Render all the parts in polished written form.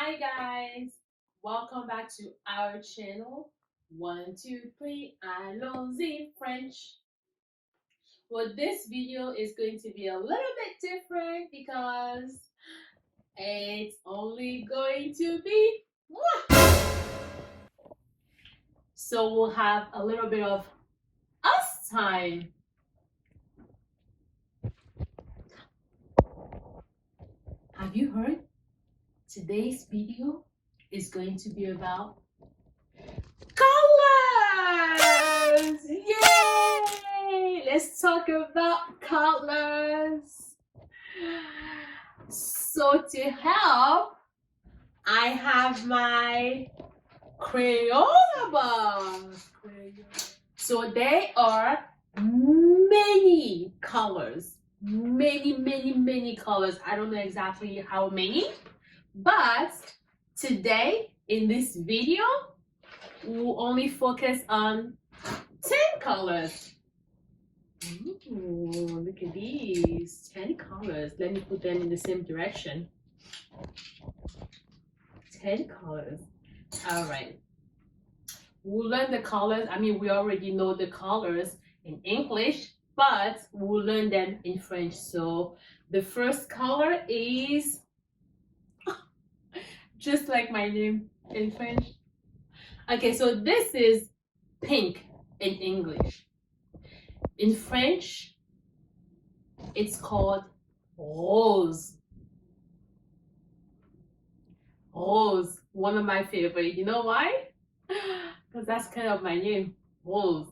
Hi guys, welcome back to our channel. 1, 2, 3, allons-y French. Well, this video is going to be a little bit different because it's only going to be so we'll have a little bit of us time. Have you heard? Today's video is going to be about colors! Yay! Let's talk about colors. So to help, I have my Crayola box. So there are many colors. Many colors. I don't know exactly how many, but today in this video, we'll only focus on 10 colors. Ooh, look at these 10 colors. Let me put them in the same direction. 10 colors. All right. We'll learn the colors. I mean, we already know the colors in English, but we'll learn them in French. So the first color is just like my name in French. Okay, so this is pink in English. In French, it's called rose. Rose, one of my favorite. You know why? Because that's kind of my name, Rose.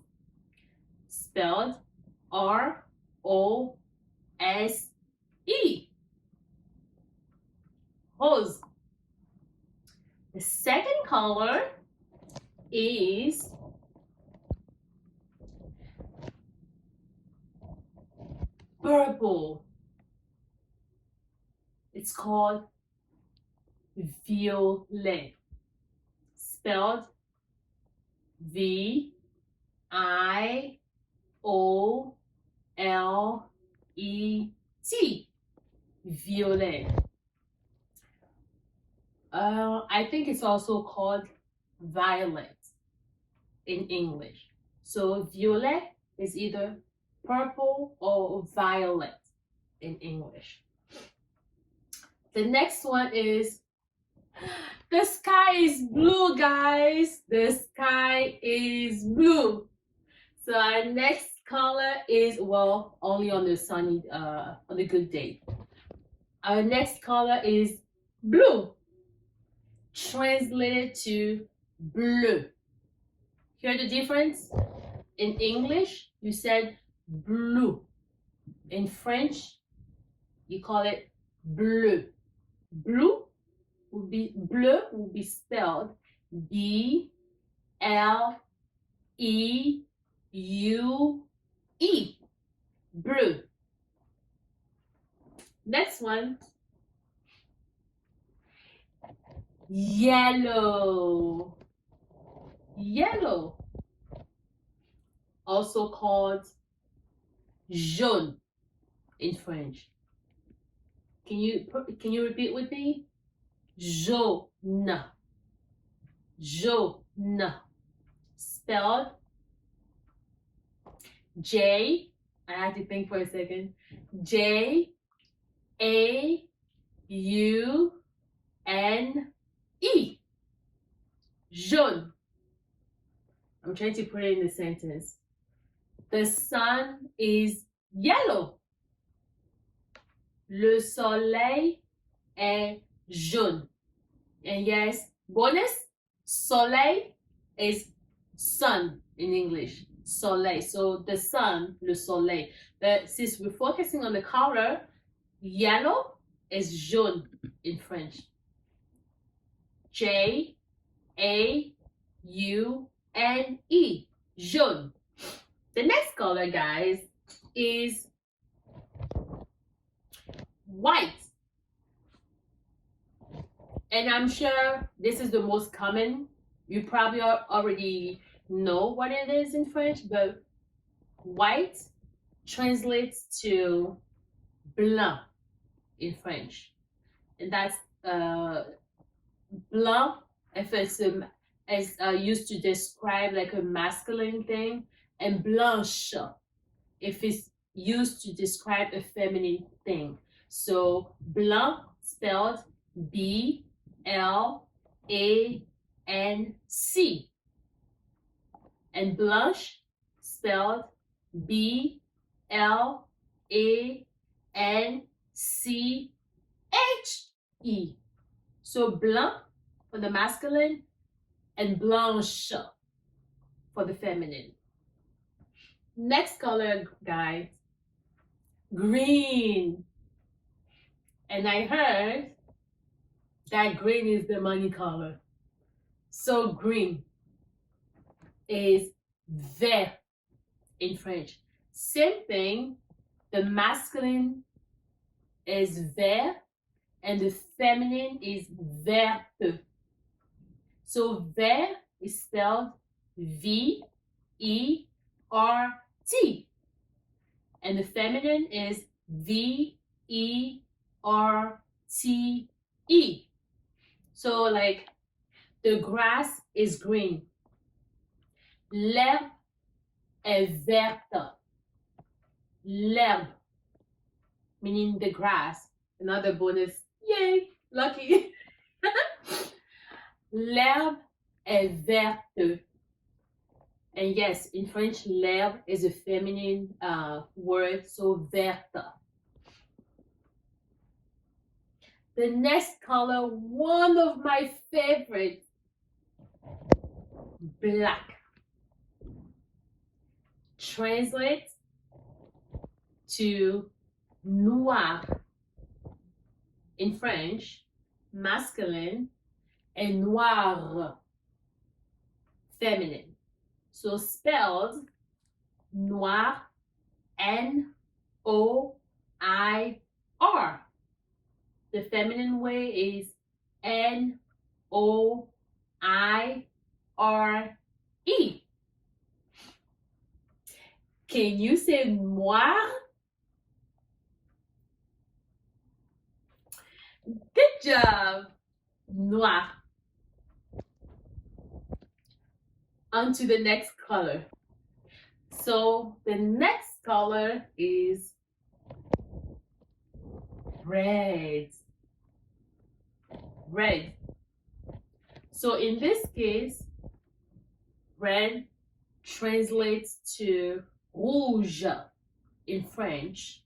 Spelled R-O-S-E. Rose. The second color is purple. It's called violet. Spelled V-I-O-L-E-T. Violet. I think it's also called violet in English. So violet is either purple or violet in English. The next one is the sky is blue, guys. The sky is blue. So our next color is, well, only on the sunny, on a good day. Our next color is blue. Translated to bleu. Hear the difference? In English, you said blue. In French, you call it bleu. Bleu would be spelled B-L-E-U-E. Bleu. Next one. Yellow. Yellow. Also called jaune in French. Can you repeat with me? Jaune. Jaune. Spelled J. I have to think for a second. J-A-U-N-E. Jaune. I'm trying to put it in a sentence. The sun is yellow. Le soleil est jaune. And yes, bonus, soleil is sun in English. Soleil. So the sun, le soleil. But since we're focusing on the color, yellow is jaune in French. J-A-U-N-E. Jaune. The next color, guys, is white. And I'm sure this is the most common. You probably already know what it is in French, but white translates to blanc in French. And that's Blanc, if it's used to describe like a masculine thing, and blanche, if it's used to describe a feminine thing. So blanc spelled B-L-A-N-C, and blanche spelled B-L-A-N-C-H-E. So blanc for the masculine and blanche for the feminine. Next color, guys, green. And I heard that green is the money color. So green is vert in French. Same thing, the masculine is vert and the feminine is verte. So vert is spelled V-E-R-T. And the feminine is V-E-R-T-E. So like the grass is green. L'herbe est verte. L'herbe, meaning the grass. Another bonus. Yay, lucky. L'herbe est verte. And yes, in French, l'herbe is a feminine word, so verte. The next color, one of my favorites, black. Translate to noir in French, masculine, and noir, feminine. So spelled noir, N-O-I-R. The feminine way is N-O-I-R-E. Can you say noir? Good job. Noir. On to the next color. So the next color is red. Red. So in this case, red translates to rouge in French,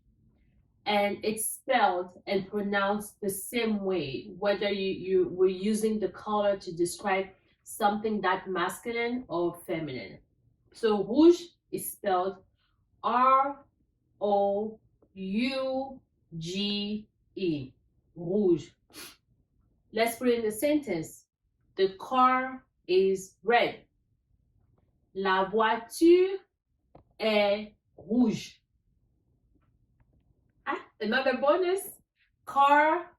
and it's spelled and pronounced the same way, whether you were using the color to describe something that's masculine or feminine. So rouge is spelled R-O-U-G-E, rouge. Let's put it in a sentence. The car is red. La voiture est rouge. Another bonus. Car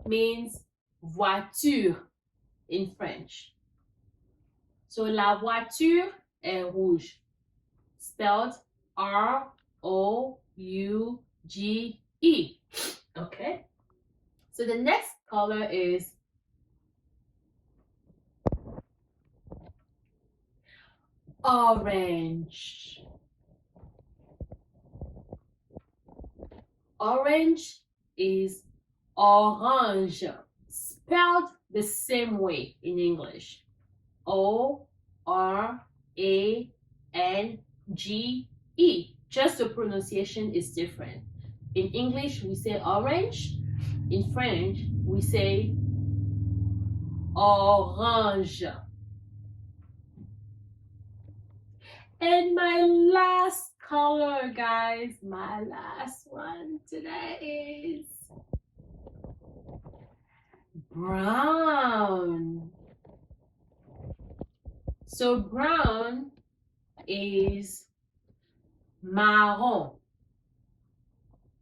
means voiture in French. So la voiture est rouge, spelled R-O-U-G-E. Okay. So the next color is orange. Orange is orange, spelled the same way in English. O-R-A-N-G-E. Just the pronunciation is different. In English, we say orange. In French, we say orange. And my last color, guys, my last one today is brown. So brown is marron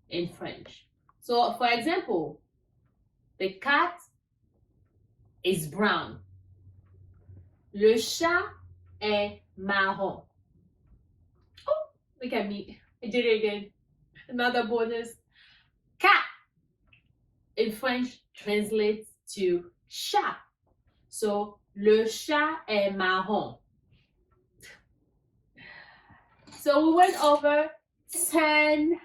in French. So for example, the cat is brown. Le chat est marron. Oh, look at me. I did it again. Another bonus. Cat in French translates to chat. So, le chat est marron. So we went over 10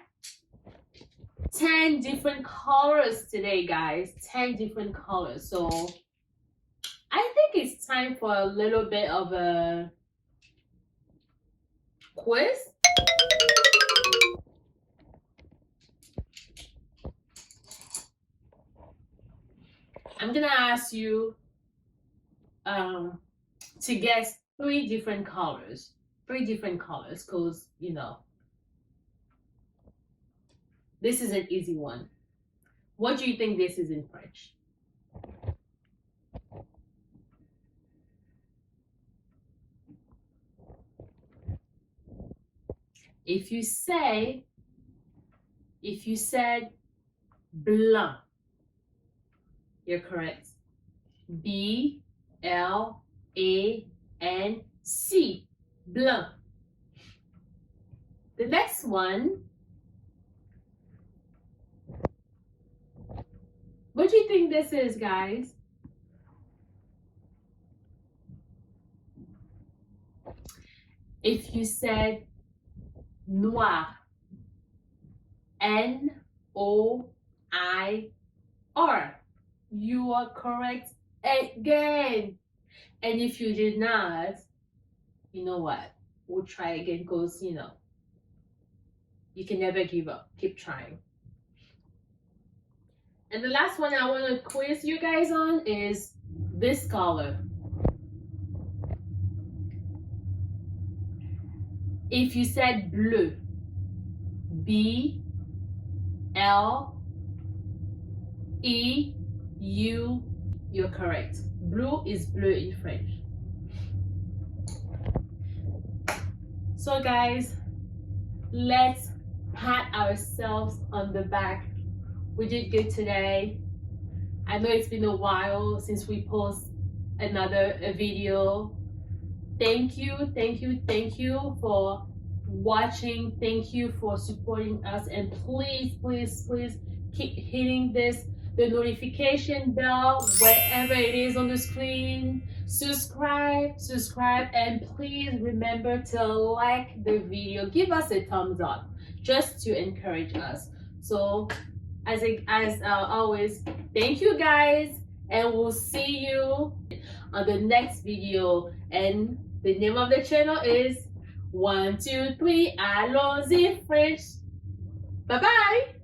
different colors today, guys. 10 different colors. So I think it's time for a little bit of a quiz. I'm gonna ask you to guess 3 different colors. 3 different colors, because you know this is an easy one. What do you think this is in French? If you said blanc, you're correct. B-L-A-N-C, blanc. The next one, what do you think this is, guys? If you said noir, N-O-I-R, you are correct again. And if you did not, you know what? We'll try again, because you know you can never give up. Keep trying. And the last one I want to quiz you guys on is this color. If you said bleu, B-L-E-U, you're correct. Blue is bleu in French. So guys, let's pat ourselves on the back. We did good today. I know it's been a while since we post another video. Thank you for watching. Thank you for supporting us, and please keep hitting the notification bell wherever it is on the screen. Subscribe, and please remember to like the video. Give us a thumbs up just to encourage us. So as always, thank you guys, and we'll see you on the next video. And the name of the channel is 1, 2, 3 Allons-y French. Bye bye.